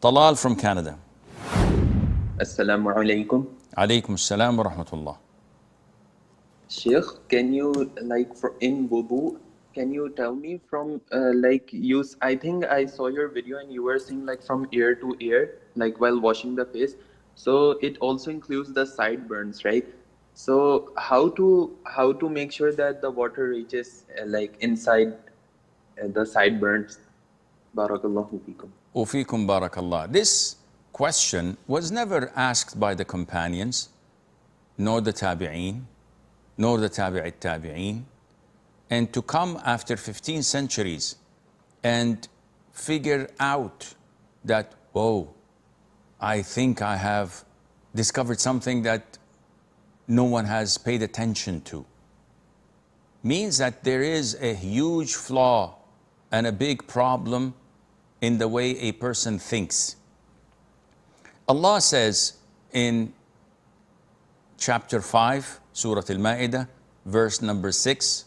Talal from Canada. Assalamu alaikum. Alaykum assalam wa rahmatullah. Sheikh, can you, like, in wudu, can you tell me from, I think I saw your video and you were saying, like, from ear to ear, like, while washing the face. So it also includes the sideburns, right? So how to make sure that the water reaches, like, inside the sideburns? Barakallahu fikum. Ufikum barakallah. This question was never asked by the companions, nor the tabi'een, nor the tabi'it tabi'een. And to come after 15 centuries and figure out that, oh, I think I have discovered something that no one has paid attention to, means that there is a huge flaw and a big problem in the way a person thinks. Allah says in chapter 5, Surah Al-Ma'idah, verse number 6,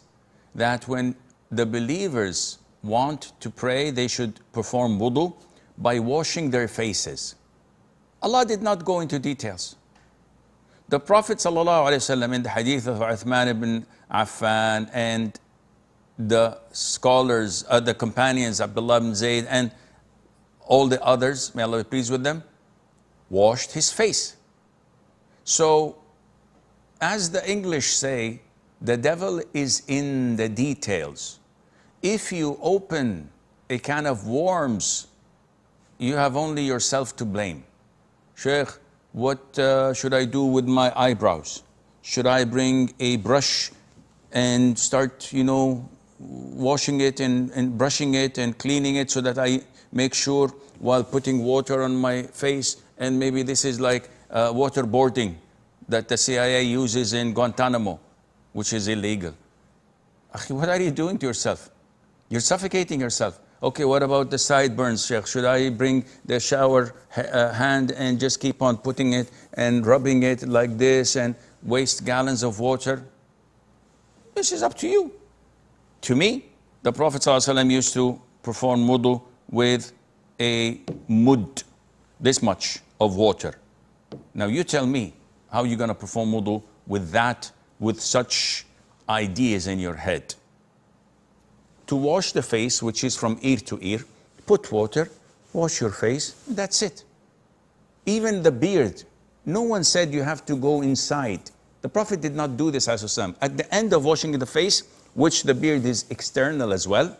that when the believers want to pray, they should perform wudu by washing their faces. Allah did not go into details. The Prophet ﷺ, in the hadith of Uthman ibn Affan and the scholars, the companions, Abdullah ibn Zayd and all the others, may Allah be pleased with them, washed his face. So, as the English say, the devil is in the details. If you open a can of worms, you have only yourself to blame. Sheikh, what should I do with my eyebrows? Should I bring a brush and start, washing it and brushing it and cleaning it so that I make sure while putting water on my face, and maybe this is like waterboarding that the CIA uses in Guantanamo, which is illegal. What are you doing to yourself? You're suffocating yourself. Okay, what about the sideburns, Sheikh? Should I bring the shower hand and just keep on putting it and rubbing it like this and waste gallons of water? This is up to you. To me, the Prophet ﷺ used to perform wudu with a mud, this much of water. Now you tell me how you're going to perform wudu with that, with such ideas in your head. To wash the face, which is from ear to ear, put water, wash your face, that's it. Even the beard, no one said you have to go inside. The Prophet did not do this, ﷺ. At the end of washing the face, which the beard is external as well,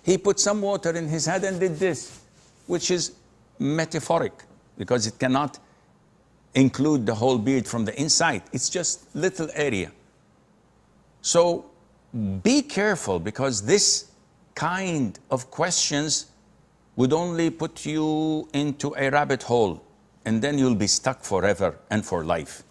he put some water in his head and did this, which is metaphoric, because it cannot include the whole beard from the inside. It's just little area. So be careful, because this kind of questions would only put you into a rabbit hole, and then you'll be stuck forever and for life.